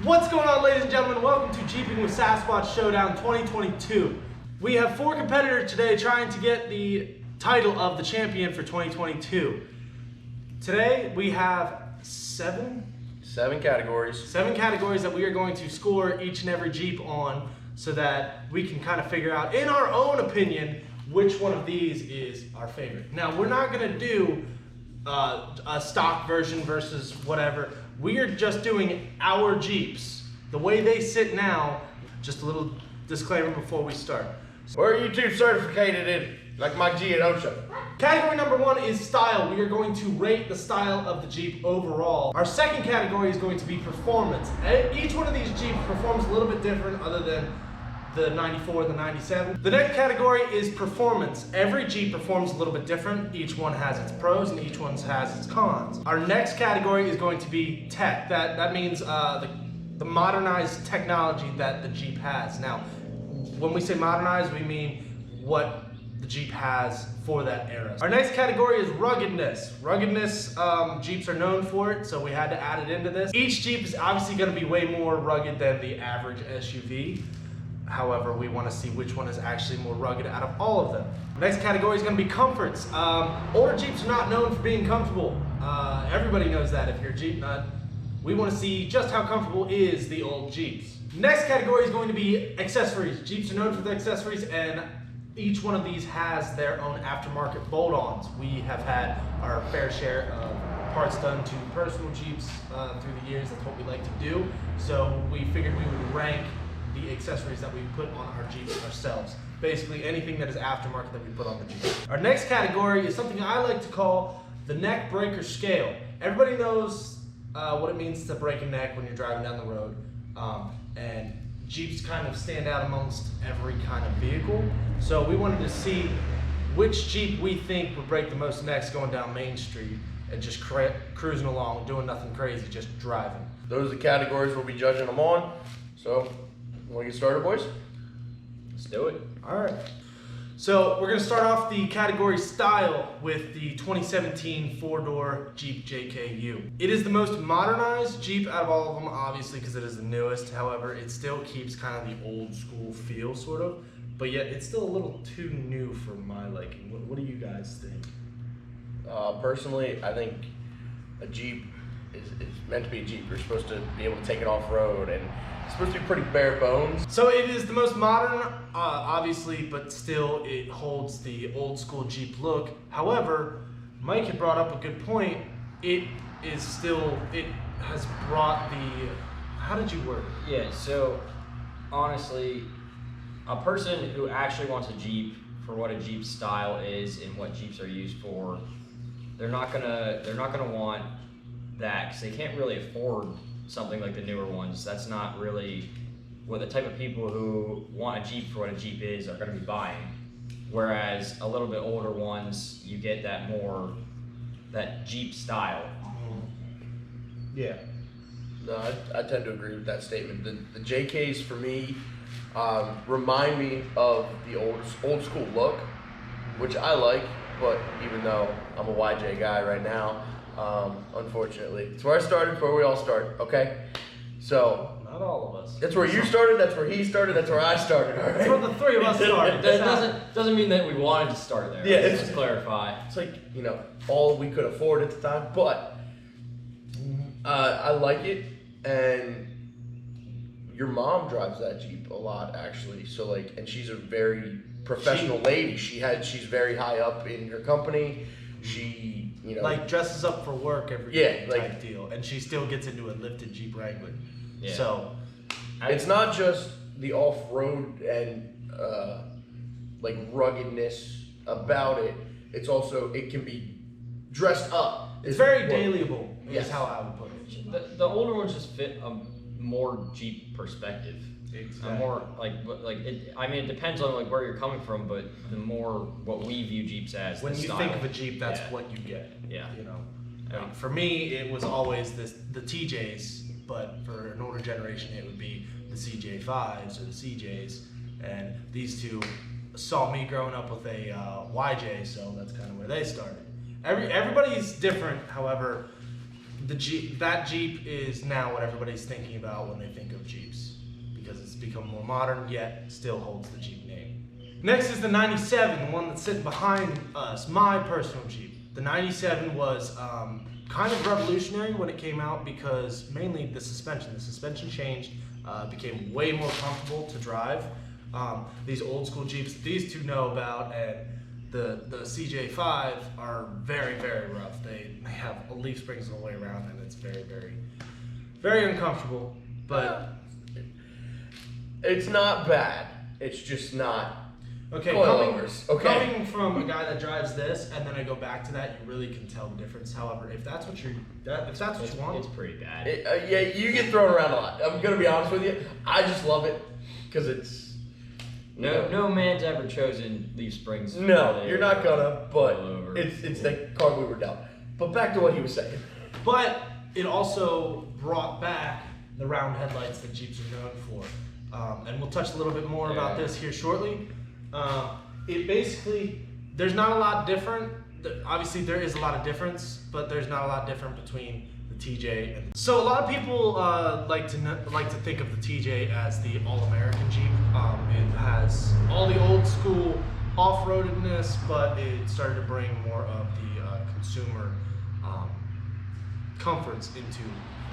What's going on, ladies and gentlemen? Welcome to Jeepin with Sasquatch Showdown 2022. We have 4 competitors today trying to get the title of the champion for 2022. Today we have 7 categories. 7 categories that we are going to score each and every Jeep on so that we can kind of figure out, in our own opinion, which one of these is our favorite. Now, we're not going to do a stock version versus whatever. We are just doing our Jeeps, the way they sit now. Just a little disclaimer before we start. Where are you two certificated in? Like my G at OSHA. Category number 1 is style. We are going to rate the style of the Jeep overall. Our second category is going to be performance. Each one of these Jeeps performs a little bit different other than the 94 and the 97. The next category is performance. Every Jeep performs a little bit different. Each one has its pros and each one has its cons. Our next category is going to be tech. That means the modernized technology that the Jeep has. Now, when we say modernized, we mean what the Jeep has for that era. Our next category is ruggedness. Ruggedness, Jeeps are known for it, so we had to add it into this. Each Jeep is obviously going to be way more rugged than the average SUV. However, we want to see which one is actually more rugged out of all of them. Next category is going to be comforts. Older Jeeps are not known for being comfortable. Everybody knows that if you're a Jeep nut. We want to see just how comfortable is the old Jeeps. Next category is going to be accessories. Jeeps are known for their accessories, and each one of these has their own aftermarket bolt-ons. We have had our fair share of parts done to personal Jeeps through the years. That's what we like to do. So we figured we would rank the accessories that we put on our Jeeps ourselves. Basically anything that is aftermarket that we put on the Jeep. Our next category is something I like to call the neck breaker scale. Everybody knows what it means to break a neck when you're driving down the road. And Jeeps kind of stand out amongst every kind of vehicle. So we wanted to see which Jeep we think would break the most necks going down Main Street and just cruising along, doing nothing crazy, just driving. Those are the categories we'll be judging them on. So, want to get started, boys? Let's do it. All right. So we're going to start off the category style with the 2017 Four-Door Jeep Jku. It is the most modernized Jeep out of all of them, obviously, because it is the newest. However, it still keeps kind of the old school feel, sort of. But yet, it's still a little too new for my liking. What do you guys think? Personally, I think a Jeep is meant to be a Jeep. You're supposed to be able to take it off-road, and it's supposed to be pretty bare bones. So it is the most modern, obviously, but still it holds the old school Jeep look. However, Mike had brought up a good point. It has brought the, how did you word it? Yeah, so honestly, a person who actually wants a Jeep for what a Jeep style is and what Jeeps are used for, they're not gonna want that because they can't really afford something like the newer ones. That's not really what the type of people who want a Jeep for what a Jeep is are going to be buying. Whereas a little bit older ones, you get that Jeep style. Yeah. No, I tend to agree with that statement. The JKs for me remind me of the old school look, which I like. But even though I'm a YJ guy right now, unfortunately, it's where I started, it's where we all start, okay? So, not all of us. That's where you started, that's where he started, that's where I started, all right? That's where the 3 of us started. That doesn't mean that we wanted to start there. Yeah, Let's just clarify. It's like, all we could afford at the time, but I like it, and your mom drives that Jeep a lot, actually, so and she's a very professional lady. She's very high up in her company. She, like dresses up for work every day type deal, and she still gets into a lifted Jeep Wrangler. Yeah. So it's not just the off-road and ruggedness about it. It's also, it can be dressed up. It's very dailyable. Yes. Is how I would put it. The older ones just fit a more Jeep perspective. Exactly. More it depends on where you're coming from, but the more what we view Jeeps as. When the you style. think of a Jeep, that's what you get. Yeah. I mean, for me, it was always the TJs, but for an older generation, it would be the CJ5s or the CJs, and these two saw me growing up with a YJ, so that's kind of where they started. Everybody's different. However, that Jeep is now what everybody's thinking about when they think of Jeeps, because it's become more modern yet still holds the Jeep name. Next is the 97, the one that's sitting behind us, my personal Jeep. The 97 was kind of revolutionary when it came out because mainly the suspension. The suspension changed, became way more comfortable to drive. These old school Jeeps that these two know about and the CJ5 are very, very rough. They have leaf springs all the way around and it's very, very, very uncomfortable. But it's not bad. It's just not. Okay, coming from a guy that drives this, and then I go back to that, you really can tell the difference. However, if that's what you want, it's pretty bad. Yeah, you get thrown around a lot. I'm gonna be honest with you. I just love it because it's. No man's ever chosen leaf springs. No, you're not gonna. But it's the card we were dealt. But back to what he was saying. But it also brought back the round headlights that Jeeps are known for, and we'll touch a little bit more about this here shortly. It basically, there's not a lot different. Obviously, there is a lot of difference, but there's not a lot different between the TJ and. So a lot of people like to think of the TJ as the all-American Jeep. It has all the old school off-roadedness, but it started to bring more of the consumer comforts into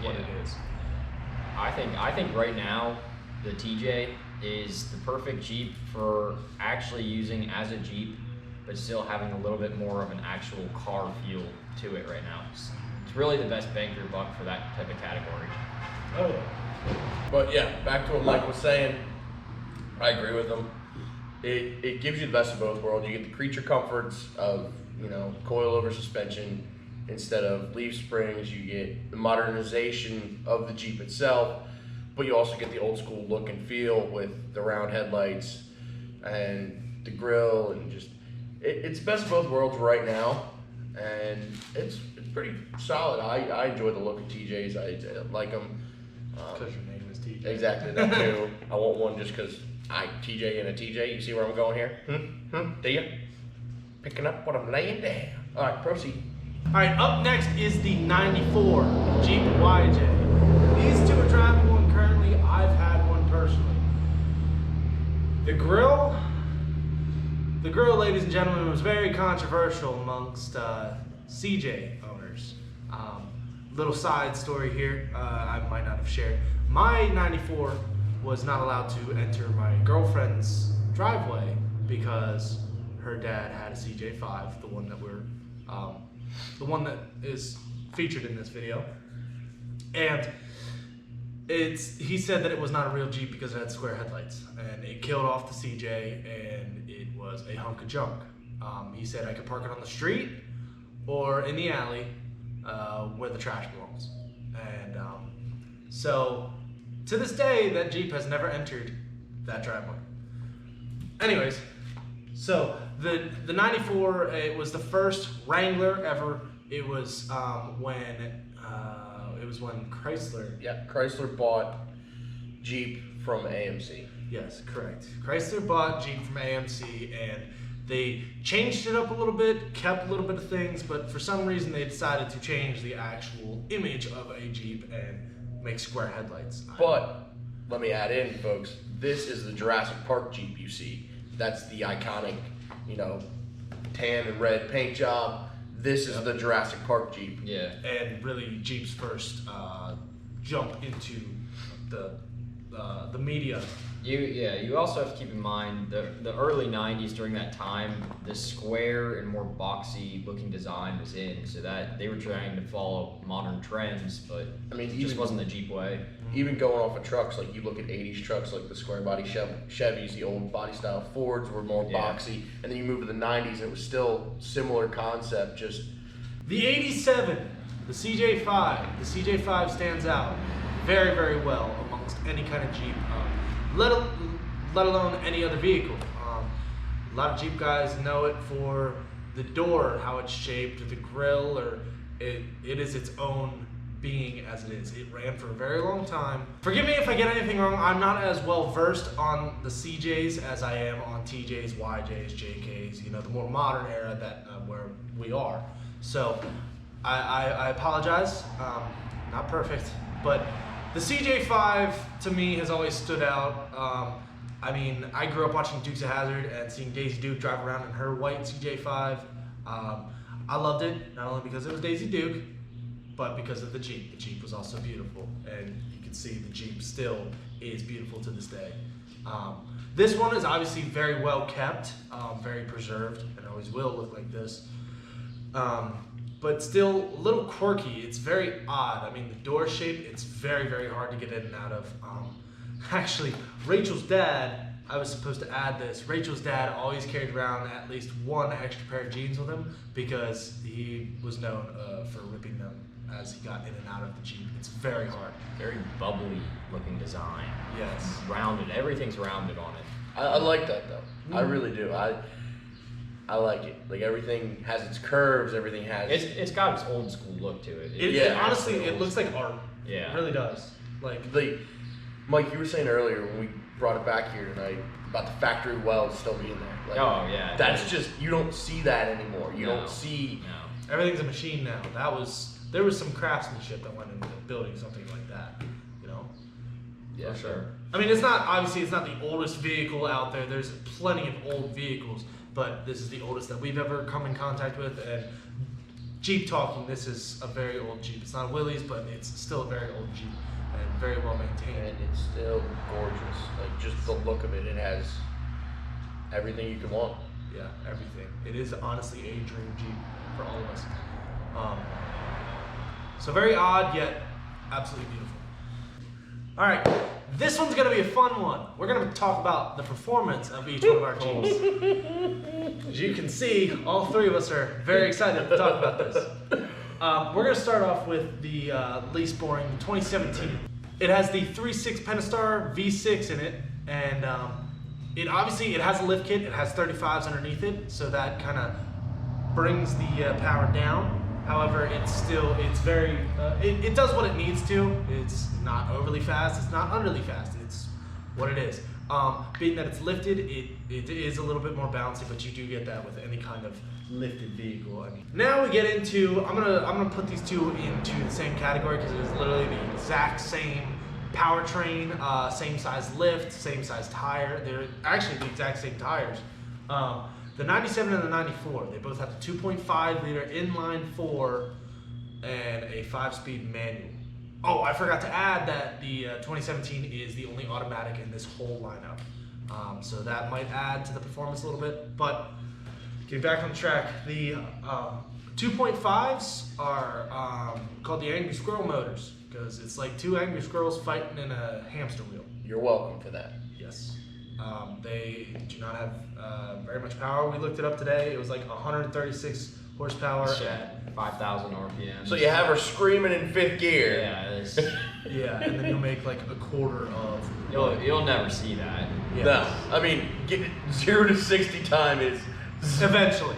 what it is. I think right now the TJ is the perfect Jeep for actually using as a Jeep, but still having a little bit more of an actual car feel to it right now. It's really the best bang for your buck for that type of category. Oh yeah. But yeah, back to what Mike was saying. I agree with him. It gives you the best of both worlds. You get the creature comforts of, coilover suspension instead of leaf springs. You get the modernization of the Jeep itself, but you also get the old school look and feel with the round headlights and the grille, and just it's best of both worlds right now, and it's pretty solid. I enjoy the look of TJs. I like them. Because your name is TJ. Exactly, that too. I want one just because TJ and a TJ. You see where I'm going here? Do you? Picking up what I'm laying down. All right, proceed. All right, up next is the 94 Jeep YJ. These two are driving one currently. I've had one personally. The grill, ladies and gentlemen, was very controversial amongst CJ owners. Little side story here, I might not have shared. My 94 was not allowed to enter my girlfriend's driveway because her dad had a CJ5, the one that is featured in this video, and he said that it was not a real Jeep because it had square headlights, and it killed off the CJ, and it was a hunk of junk. He said I could park it on the street or in the alley where the trash belongs, and so to this day that Jeep has never entered that driveway. Anyways, so the 94, it was the first Wrangler ever. It was when Chrysler. Yeah, Chrysler bought Jeep from AMC. Yes, correct. Chrysler bought Jeep from AMC, and they changed it up a little bit, kept a little bit of things, but for some reason they decided to change the actual image of a Jeep and make square headlights. But let me add in, folks, this is the Jurassic Park Jeep you see. That's the iconic, tan and red paint job. This is the Jurassic Park Jeep. Yeah. And really Jeep's first jump into the media. You also have to keep in mind the early 90s. During that time, the square and more boxy looking design was in, so that they were trying to follow modern trends, but it just wasn't the Jeep way. Even going off of trucks, like you look at 80s trucks like the square body Chevys, the old body style Fords were more boxy, and then you move to the 90s and it was still similar concept, just... The 87, the CJ5. The CJ5 stands out very, very well amongst any kind of Jeep, let alone any other vehicle. A lot of Jeep guys know it for the door, how it's shaped, or the grille, or it is its own being as it is. It ran for a very long time. Forgive me if I get anything wrong. I'm not as well versed on the CJs as I am on TJs, YJs, JKs, the more modern era that where we are. So I apologize. Not perfect, but the CJ5 to me has always stood out. I mean, I grew up watching Dukes of Hazzard and seeing Daisy Duke drive around in her white CJ5. I loved it, not only because it was Daisy Duke, but because of the Jeep. The Jeep was also beautiful, and you can see the Jeep still is beautiful to this day. This one is obviously very well kept, very preserved, and always will look like this. But still a little quirky. It's very odd. I mean, the door shape, it's very, very hard to get in and out of. Actually, Rachel's dad, I was supposed to add this. Rachel's dad always carried around at least one extra pair of jeans with him because he was known for ripping them as he got in and out of the Jeep. It's very hard. Very bubbly looking design. Yes. Rounded. Everything's rounded on it. I like that though. I really do. I like it. Like everything has its curves. Everything has. It's got its old school look to it. It honestly, it looks like art. Yeah. It really does. Like Mike, you were saying earlier when we brought it back here tonight about the factory weld still being there. Like, oh yeah. That's just, you don't see that anymore. You don't see. No. Everything's a machine now. There was some craftsmanship that went into building something like that. You know. Yeah, For sure. I mean, it's not the oldest vehicle out there. There's plenty of old vehicles, but this is the oldest that we've ever come in contact with. And Jeep talking, this is a very old Jeep. It's not Willys, but it's still a very old Jeep and very well maintained. And it's still gorgeous. Like just the look of it, it has everything you can want. Yeah, everything. It is honestly a dream Jeep for all of us. So very odd, yet absolutely beautiful. All right, this one's gonna be a fun one. We're gonna talk about the performance of each one of our Jeeps. As you can see, all three of us are very excited to talk about this. We're gonna start off with the least boring, 2017. It has the 3.6 Pentastar V6 in it, and it has a lift kit. It has 35s underneath it, so that kind of brings the power down. However, it does what it needs to. It's not overly fast. It's not underly fast. It's what it is. Being that it's lifted, it is a little bit more bouncy, but you do get that with any kind of lifted vehicle. I mean, now we get into, I'm gonna put these two into the same category because it is literally the exact same powertrain, same size lift, same size tire. They're actually the exact same tires. The 97 and the 94, they both have the 2.5 liter inline 4 and a 5-speed manual. Oh, I forgot to add that the 2017 is the only automatic in this whole lineup. So that might add to the performance a little bit, but getting back on track, the 2.5s are called the Angry Squirrel motors because it's like two angry squirrels fighting in a hamster wheel. You're welcome for that. Yes. They do not have very much power. We looked it up today. It was like 136 horsepower. At 5,000 RPM. So you have her screaming in fifth gear. Yeah, it's, Yeah, and then you'll make like a quarter of. you'll never see that. Yeah. No, I mean, 0 to 60 time is Eventually.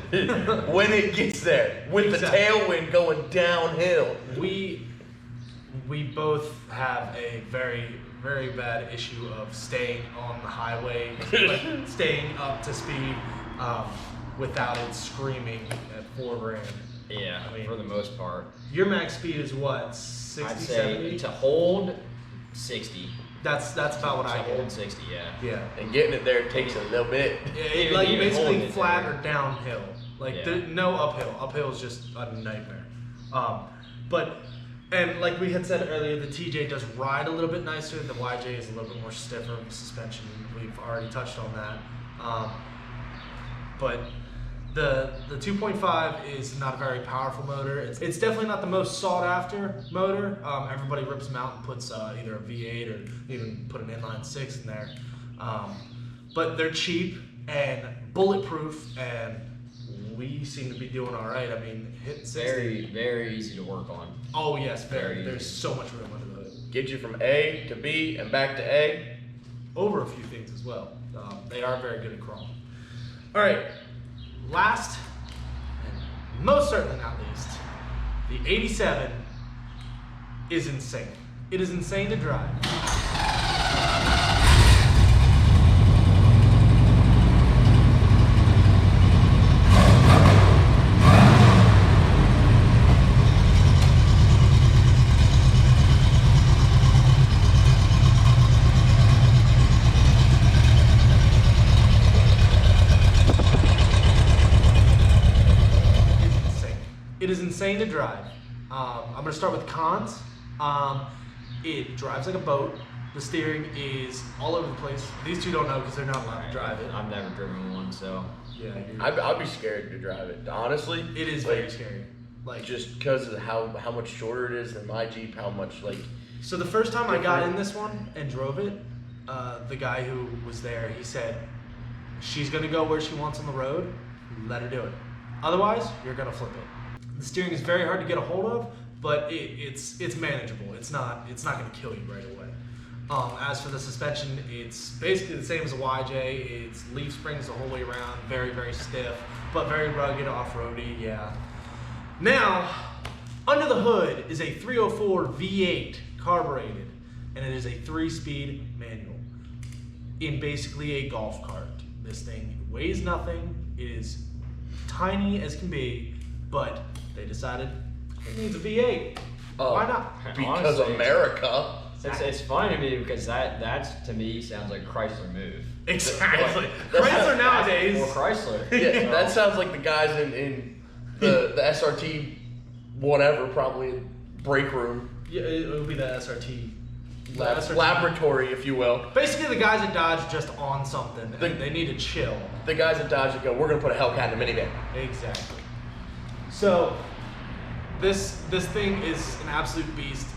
when it gets there, with Exactly. the tailwind going downhill. We both have a very, very bad issue of staying on the highway, like staying up to speed without it screaming at 4 grand. Yeah, I mean, for the most part. Your max speed is what, 60, I'd say 70? to hold 60. That's about what to I hold get. 60, yeah. Yeah. And getting it there takes a little bit. It, Even- like even holding basically it flat there. or downhill. Like Yeah. no uphill. Uphill is just a nightmare. And like we had said earlier, the TJ does ride a little bit nicer. The YJ is a little bit more stiffer suspension. We've already touched on that. But the 2.5 is not a very powerful motor. It's definitely not the most sought after motor. Everybody rips them out and puts either a V8 or even put an inline 6 in there. But they're cheap and bulletproof, and we seem to be doing all right. I mean, hitting 60. Very, very easy to work on. Oh yes, very. Very There's easy. so much room under the hood. Get you from A to B and back to A. Over a few things as well. They are very good at crawling. All right, last and most certainly not least, the 87 is insane. It is insane to drive. It is insane to drive. I'm going to start with cons. It drives like a boat. The steering is all over the place. These two don't know because they're not allowed to drive it. I've never driven one, so. Yeah, I'd be scared to drive it. Honestly, it is very scary. Like just because of how much shorter it is than my Jeep, how much like. So the first time I got in this one and drove it, the guy who was there, he said, she's gonna go where she wants on the road, let her do it. Otherwise, you're gonna flip it. The steering is very hard to get a hold of, but it's manageable. It's not gonna kill you right away. As for the suspension, it's basically the same as a YJ. It's leaf springs the whole way around, very, very stiff, but very rugged, off-roady, yeah. Now, under the hood is a 304 V8 carbureted, and it is a 3-speed manual in basically a golf cart. This thing weighs nothing. It is tiny as can be, but they decided it needs a V8. Why not? Because Honestly, America. It's funny to me because that to me sounds like Chrysler move. Exactly. Chrysler nowadays. Or Chrysler. Yeah, that sounds like the guys in the SRT, whatever, probably break room. Yeah, it would be the SRT. Laboratory, if you will. Basically, the guys at Dodge just on something. They need to chill. The guys at Dodge go, we're gonna put a Hellcat in a minivan. Exactly. So this thing is an absolute beast.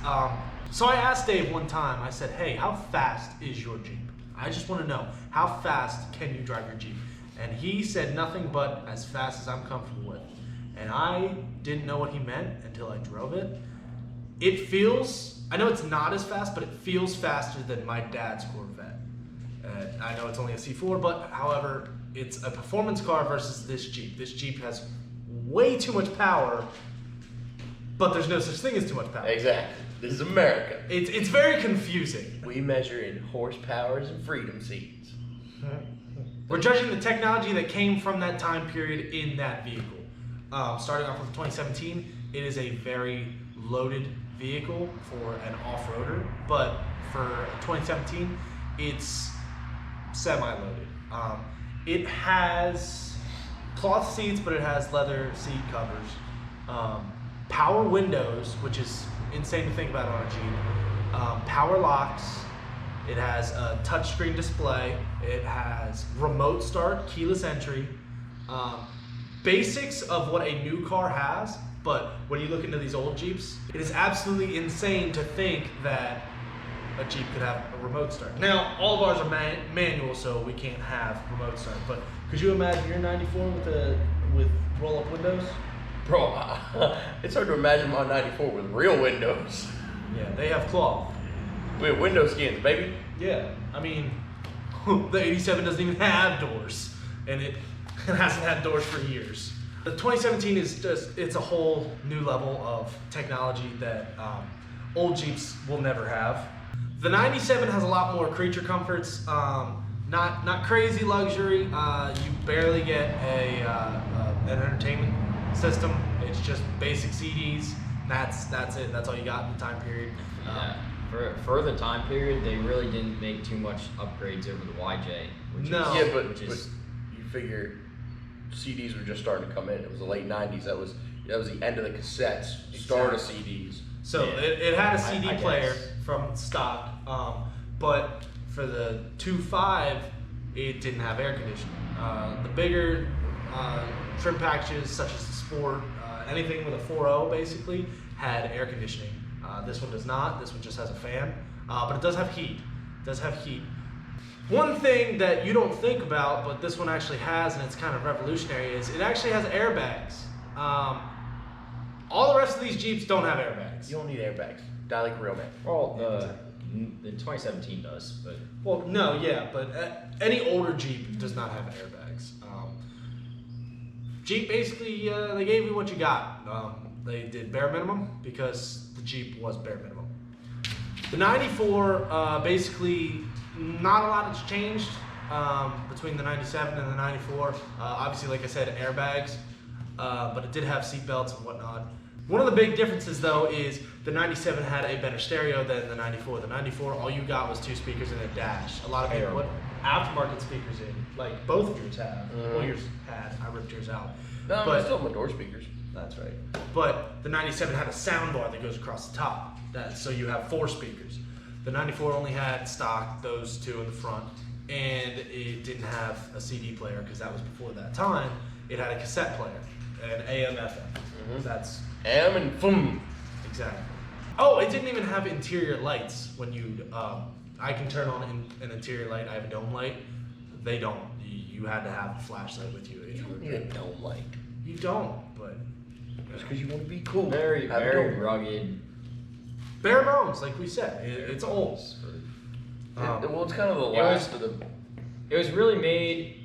So I asked Dave one time. I said, "Hey, how fast is your Jeep? I just want to know how fast can you drive your Jeep?" And he said nothing but as fast as I'm comfortable with. And I didn't know what he meant until I drove it. It feels, I know it's not as fast, but it feels faster than my dad's Corvette. I know it's only a C4, but however, it's a performance car versus this Jeep. This Jeep has way too much power, but there's no such thing as too much power. Exactly. This is America. It's very confusing. We measure in horsepowers and freedom seats. We're judging the technology that came from that time period in that vehicle. Starting off with 2017, it is a very loaded vehicle for an off-roader, but for 2017, it's semi-loaded. It has cloth seats, but it has leather seat covers. Power windows, which is insane to think about on a Jeep. Power locks. It has a touchscreen display. It has remote start, keyless entry. Basics of what a new car has, but when you look into these old Jeeps, it is absolutely insane to think that a Jeep could have a remote start. Now, all of ours are manual, so we can't have remote start, but could you imagine your 94 with roll-up windows? Bro, it's hard to imagine my 94 with real windows. Yeah, they have cloth. We have window skins, baby. Yeah, I mean, the 87 doesn't even have doors, and it hasn't had doors for years. The 2017 is it's a whole new level of technology that old Jeeps will never have. The 97 has a lot more creature comforts, not crazy luxury. You barely get an entertainment system. It's just basic CDs. That's it. That's all you got in the time period. Yeah. For the time period, they really didn't make too much upgrades over the YJ. No. Yeah, but you figure CDs were just starting to come in. It was the late 90s. That was the end of the cassettes. Start of CDs. So yeah. it had a CD I player guess. from stock, but for the 2.5, it didn't have air conditioning. The bigger trim packages, such as the Sport, anything with a 4.0 basically, had air conditioning. This one does not. This one just has a fan, but it does have heat. It does have heat. One thing that you don't think about, but this one actually has, and it's kind of revolutionary, is it actually has airbags. All the rest of these Jeeps don't have airbags. You don't need airbags. Die like a real man. Well, the 2017 does, but Well, no, yeah, but any older Jeep does not have airbags. Jeep basically, they gave you what you got. They did bare minimum because the Jeep was bare minimum. The 94, basically, not a lot has changed between the 97 and the 94. Obviously, like I said, airbags, but it did have seat belts and whatnot. One of the big differences, though, is the 97 had a better stereo than the 94. The 94, all you got was 2 speakers and a dash. A lot of people put aftermarket speakers in, like both of yours have. Well, yours had. I ripped yours out. No, but I still have my door speakers. that's right. But the 97 had a sound bar that goes across the top. So you have 4 speakers. The 94 only had stock, those 2 in the front, and it didn't have a CD player because that was before that time. It had a cassette player, an AM FM. That's AM and boom. exactly. Oh, it didn't even have interior lights. When you, I can turn on an interior light. I have a dome light. They don't. You had to have a flashlight with you. If You don't need a dome light. You don't, but Just because you want to be cool. Very, Have a very dome. rugged. bare bones, like we said. It's old. Well, it's kind of the last of the. It was really made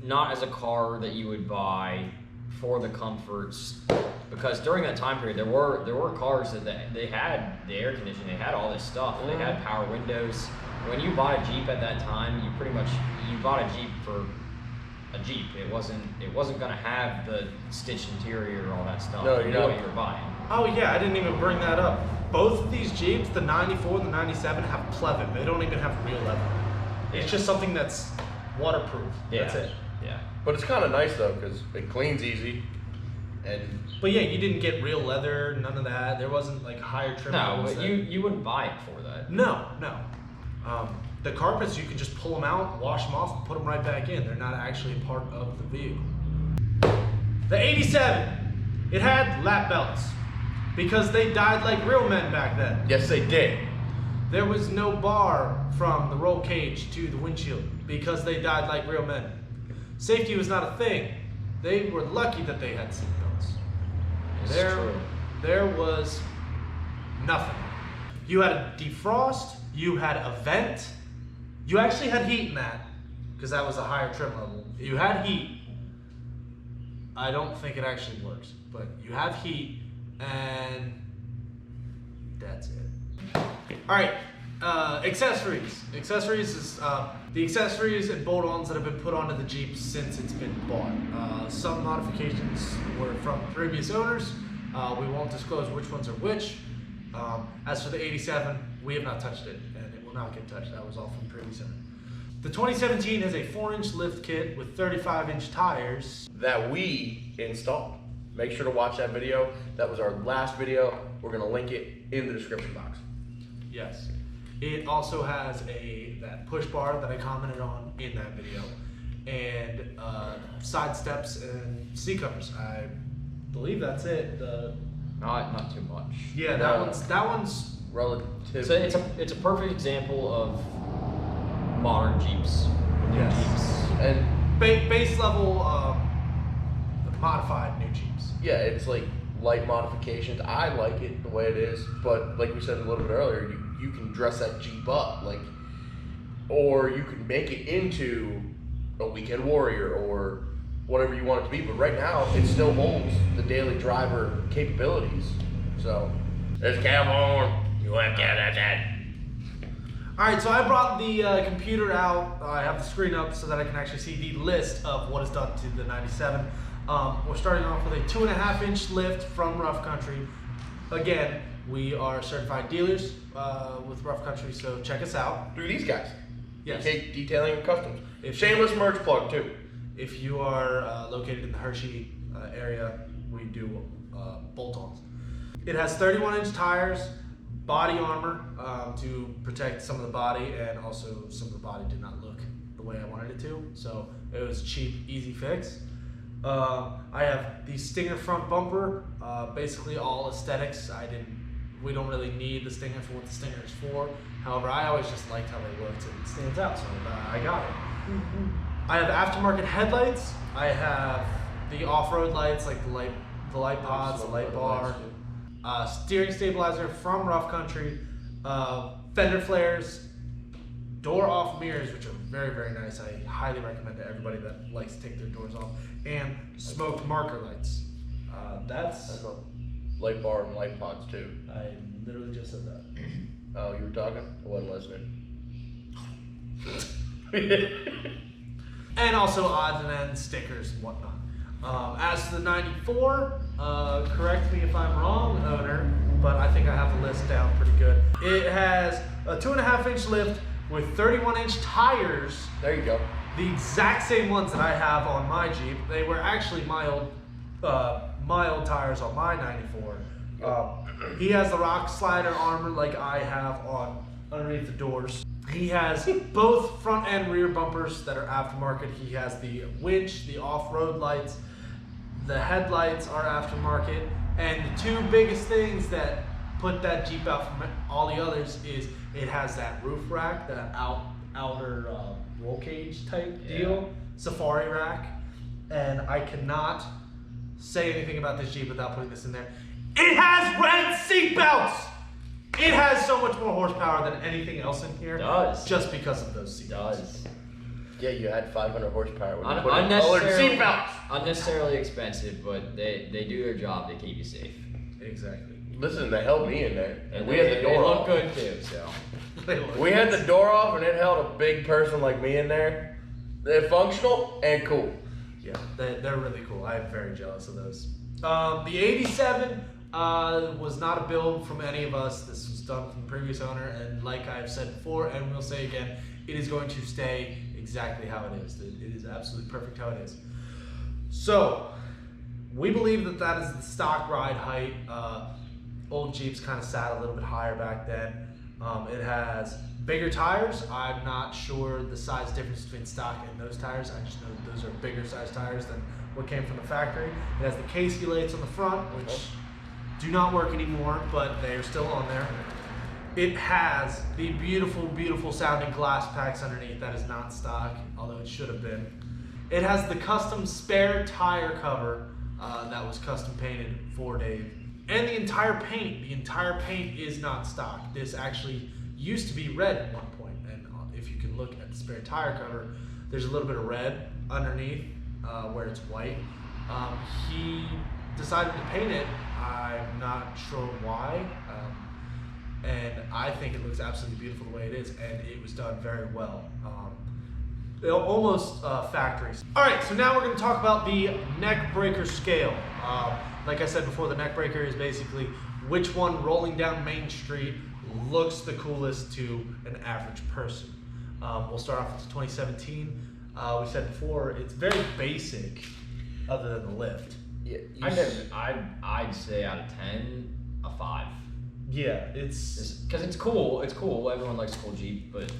not as a car that you would buy for the comforts, because during that time period there were cars that they had the air conditioning, they had all this stuff, they had power windows. When you bought a Jeep at that time, you bought a Jeep for a Jeep. It wasn't gonna have the stitched interior or all that stuff. No, you knew what you were buying. Oh yeah, I didn't even bring that up. Both of these Jeeps, the 94 and the 97, have pleather. They don't even have real leather. It's just something that's waterproof. That's it. Yeah. But it's kind of nice though because it cleans easy, and But yeah, you didn't get real leather, none of that. There wasn't like higher trim. No, levels but that- you wouldn't buy it for that. No. The carpets, you can just pull them out, wash them off, and put them right back in. They're not actually part of the vehicle. The 87, it had lap belts because they died like real men back then. yes, they did. There was no bar from the roll cage to the windshield because they died like real men. Safety was not a thing. They were lucky that they had seatbelts. It's true. There was nothing. You had a defrost, you had a vent, you actually had heat in that because that was a higher trim level. You had heat. I don't think it actually works, but you have heat and that's it. All right, accessories. Accessories is the accessories and bolt-ons that have been put onto the Jeep since it's been bought. Some modifications were from previous owners. We won't disclose which ones are which. As for the 87, we have not touched it, and it will not get touched. That was all from previous owner. The 2017 has a 4-inch lift kit with 35-inch tires. That we installed. Make sure to watch that video. That was our last video. We're gonna link it in the description box. Yes. It also has that push bar that I commented on in that video, and side steps and seat covers. I believe that's it. Not too much. Yeah, No. that one's Relative. So it's a perfect example of modern Jeeps. New Yes. Jeeps. And base level modified new Jeeps. yeah, it's like light modifications. I like it the way it is, but like we said a little bit earlier, you can dress that Jeep up, like, or you can make it into a weekend warrior or whatever you want it to be. But right now, it still holds the daily driver capabilities. So there's California. You want to that? All right, so I brought the computer out. I have the screen up so that I can actually see the list of what is done to the 97. We're starting off with a 2.5-inch lift from Rough Country. Again, we are certified dealers with Rough Country, so check us out. Through these guys. Yes. Take detailing and customs. If- Shameless merch plug too. If you are located in the Hershey area, we do bolt-ons. It has 31-inch tires, body armor to protect some of the body, and also some of the body did not look the way I wanted it to, so it was cheap, easy fix. I have the Stinger front bumper, basically all aesthetics. We don't really need the Stinger for what the Stinger is for. However, I always just liked how they looked and it stands out, so I got it. I have aftermarket headlights. I have the off-road lights, like the light pods, the light bar, steering stabilizer from Rough Country, fender flares, door off mirrors, which are very, very nice. I highly recommend to everybody that likes to take their doors off, and smoked marker lights. That's. Light bar and light pods too. I literally just said that. Oh, you were talking? I wasn't listening. And also odds and ends, stickers and whatnot. As to the 94, correct me if I'm wrong, owner, but I think I have the list down pretty good. It has a 2.5-inch lift with 31-inch tires. There you go. The exact same ones that I have on my Jeep. They were actually my old my old tires on my 94. He has the rock slider armor like I have on underneath the doors. He has both front and rear bumpers that are aftermarket. He has the winch, the off-road lights, the headlights are aftermarket, and the two biggest things that put that Jeep out from all the others is it has that roof rack, that outer roll cage type deal, safari rack, and I cannot say anything about this Jeep without putting this in there. It has red seatbelts! It has so much more horsepower than anything else in here. Does. Just because of those seatbelts. Does. Yeah, you had 500 horsepower when you put in colored Unnecessarily, seatbelts. unnecessarily expensive, but they do their job. They keep you safe. Exactly. Listen, they held me in there, And we had the door they look off. good too. So We had the door off, and it held a big person like me in there. They're functional and cool. Yeah, they're really cool. I'm very jealous of those. The 87 was not a build from any of us. This was done from the previous owner, and like I've said before, and we'll say again, it is going to stay exactly how it is. It is absolutely perfect how it is. So, we believe that that is the stock ride height. Old Jeeps kind of sat a little bit higher back then. It has bigger tires. I'm not sure the size difference between stock and those tires. I just know that those are bigger size tires than what came from the factory. It has the Casey lights on the front, which do not work anymore, but they're still on there. It has the beautiful, beautiful sounding glass packs underneath. That is not stock, although it should have been. It has the custom spare tire cover that was custom painted for Dave. And the entire paint is not stock. This actually used to be red at one point, and if you can look at the spare tire cover, there's a little bit of red underneath where it's white. He decided to paint it. I'm not sure why, and I think it looks absolutely beautiful the way it is, and it was done very well. Almost factory. All right, so now we're going to talk about the neck breaker scale. Like I said before, the neck breaker is basically which one rolling down Main Street looks the coolest to an average person. We'll start off with 2017. We said before, it's very basic other than the lift. Yeah, I'd say out of 10, a 5. Yeah, it's Because it's cool. It's cool. Everyone likes a cool Jeep, but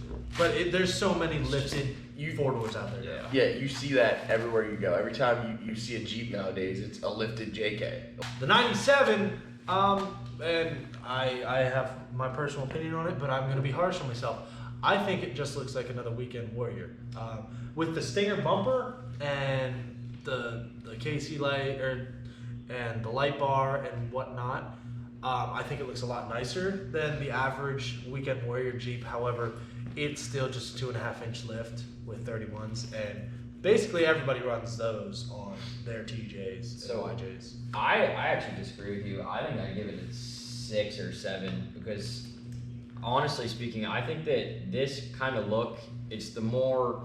there's so many lifted four-doors out there. yeah. you see that everywhere you go. Every time you see a Jeep nowadays, it's a lifted JK. The 97, and I have my personal opinion on it, but I'm going to be harsh on myself. I think it just looks like another Weekend Warrior. With the Stinger bumper and the KC light and the light bar and whatnot, I think it looks a lot nicer than the average Weekend Warrior Jeep. However, it's still just a 2.5-inch lift with 31s, and basically everybody runs those on their TJs So and YJs. I actually disagree with you. I think I'd give it a 6 or 7 because, honestly speaking, I think that this kind of look, it's the more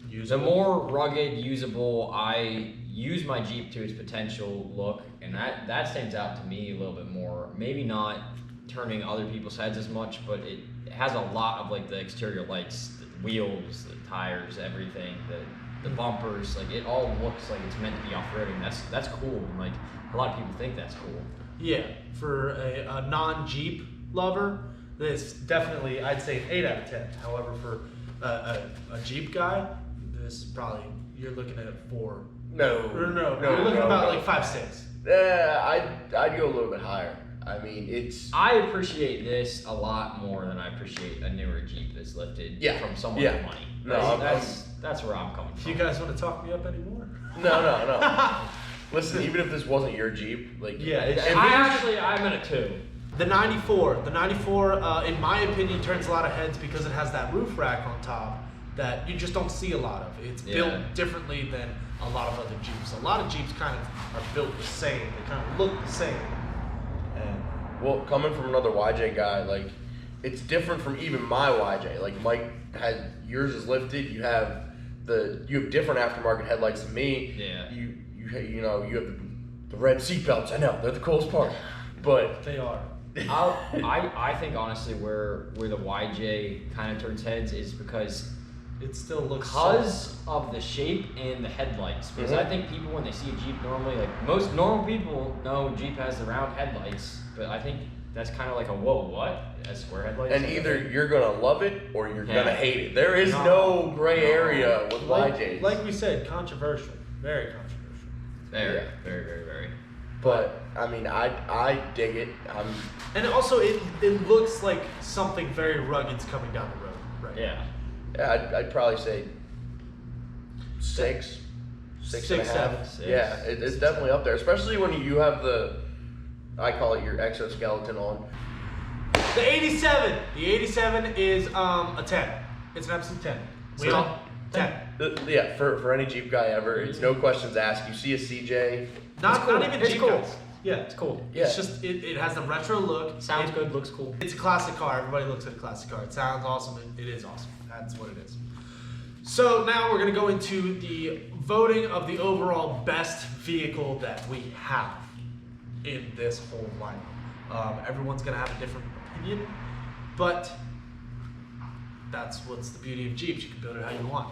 rugged, usable. I use my Jeep to its potential look, and that stands out to me a little bit more. Maybe not turning other people's heads as much, but it has a lot of like the exterior lights, the wheels, the tires, everything, the bumpers. Like it all looks like it's meant to be off-roading. That's cool, and like a lot of people think that's cool. Yeah, for a non-Jeep lover, this definitely, I'd say an 8 out of 10. However, for a Jeep guy, this is probably, you're looking at a 4. No, You're looking about like 5-6. Yeah, I'd go a little bit higher. I mean, I appreciate this a lot more than I appreciate a newer Jeep that's lifted from someone with money. No, that's where I'm coming from. You guys want to talk me up anymore? No. Listen, even if this wasn't your Jeep, like I'm in a 2. The 94, in my opinion, turns a lot of heads because it has that roof rack on top that you just don't see a lot of. It's built differently than a lot of other Jeeps. A lot of Jeeps kind of are built the same. They kind of look the same. And well, coming from another YJ guy, like it's different from even my YJ. Like Mike had yours is lifted. You have different aftermarket headlights than me. Yeah. You know you have the red seatbelts. I know they're the coolest part, but they are. I think honestly where the YJ kind of turns heads is because It still looks because of the shape and the headlights. Because I think people, when they see a Jeep normally, like most normal people know Jeep has the round headlights, but I think that's kind of like a whoa, what? That's square headlights. And either you're gonna love it or you're gonna hate it. There is no gray area with YJs. Like we said, controversial, very controversial. Very, very, very, very. But I mean, I dig it. And also, it looks like something very rugged's coming down the road, right? Yeah. Yeah, I'd probably say six and a half. 7. Yeah, it's definitely up there, especially when you have I call it your exoskeleton on. The 87. The 87 is a 10. It's an absolute 10. We all 10. Yeah, for any Jeep guy ever, it's no questions asked. You see a CJ. Not even It's Jeep cool. guys. Yeah. It's cool. Yeah. It's just it has the retro look. Sounds good, looks cool. It's a classic car. Everybody looks at a classic car. It sounds awesome. It is awesome. That's what it is. So now we're gonna go into the voting of the overall best vehicle that we have in this whole lineup. Everyone's gonna have a different opinion, but that's what's the beauty of Jeeps. You can build it how you want.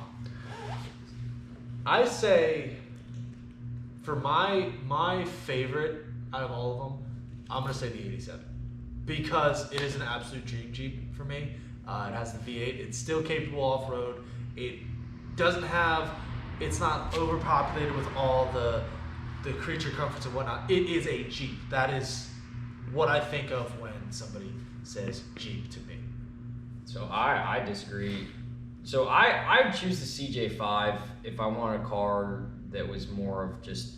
I say, for my favorite out of all of them, I'm gonna say the 87 because it is an absolute dream Jeep for me. It has the V8. It's still capable off-road. It doesn't have. It's not overpopulated with all the creature comforts and whatnot. It is a Jeep. That is what I think of when somebody says Jeep to me. So I disagree. So I choose the CJ5 if I want a car that was more of just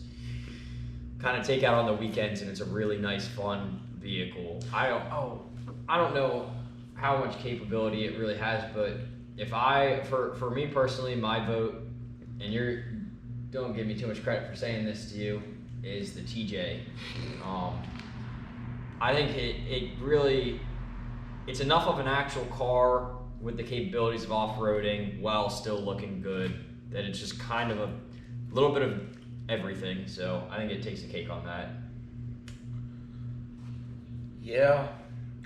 kind of take out on the weekends and it's a really nice, fun vehicle. I don't know how much capability it really has, but if for me personally, my vote, and don't give me too much credit for saying this to you, is the TJ. I think it's enough of an actual car with the capabilities of off-roading while still looking good that it's just kind of a little bit of everything. So I think it takes the cake on that. Yeah,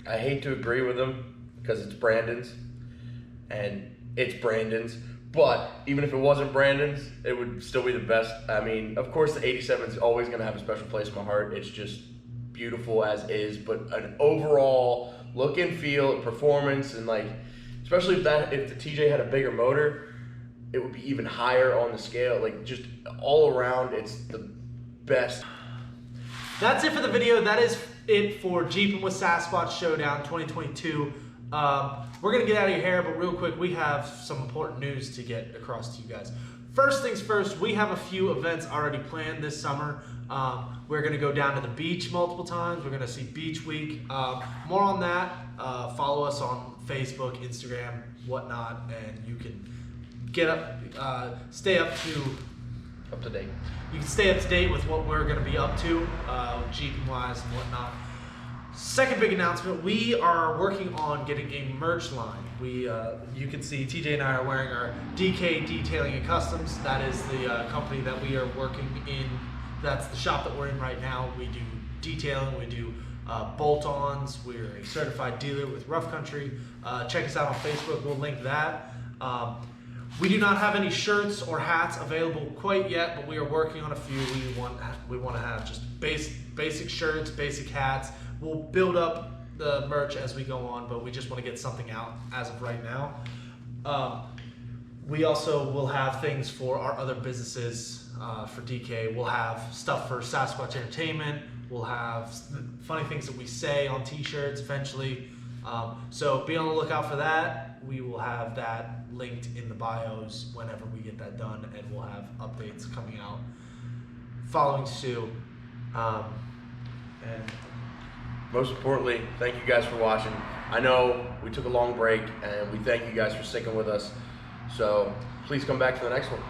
I hate to agree with him because it's Brandon's, and it's Brandon's. But even if it wasn't Brandon's, it would still be the best. I mean, of course, the 87 is always going to have a special place in my heart. It's just beautiful as is, but an overall look and feel, performance, and especially if the TJ had a bigger motor, it would be even higher on the scale. Just all around, it's the best. That's it for the video. That is it for Jeepin' with Sasquatch Showdown 2022. We're gonna get out of your hair, but real quick, we have some important news to get across to you guys. First things first, we have a few events already planned this summer. We're gonna go down to the beach multiple times. We're gonna see Beach Week. More on that. Follow us on Facebook, Instagram, whatnot, and you can stay up to date. You can stay up to date with what we're going to be up to, Jeepin-wise and whatnot. Second big announcement, we are working on getting a merch line. You can see TJ and I are wearing our DK Detailing and Customs. That is the company that we are working in. That's the shop that we're in right now. We do detailing, we do bolt-ons. We're a certified dealer with Rough Country. Check us out on Facebook, we'll link that. We do not have any shirts or hats available quite yet, but we are working on a few. We want to have just basic shirts, basic hats. We'll build up the merch as we go on, but we just want to get something out as of right now. We also will have things for our other businesses for DK. We'll have stuff for Sasquatch Entertainment. We'll have funny things that we say on t-shirts eventually. So be on the lookout for that. We will have that linked in the bios whenever we get that done, and we'll have updates coming out following suit. And most importantly, thank you guys for watching. I know we took a long break, and we thank you guys for sticking with us. So please come back to the next one.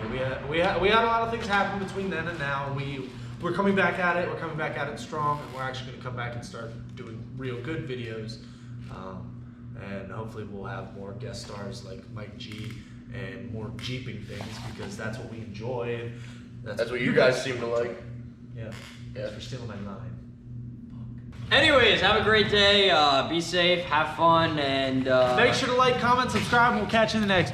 We had a lot of things happen between then and now. We're coming back at it. We're coming back at it strong, and we're actually going to come back and start doing real good videos. And hopefully we'll have more guest stars like Mike G and more Jeeping things because that's what we enjoy. And that's what you guys seem to like. Yeah. Yeah. For stealing my line. Anyways, have a great day. Be safe, have fun, and make sure to like, comment, subscribe, and we'll catch you in the next one.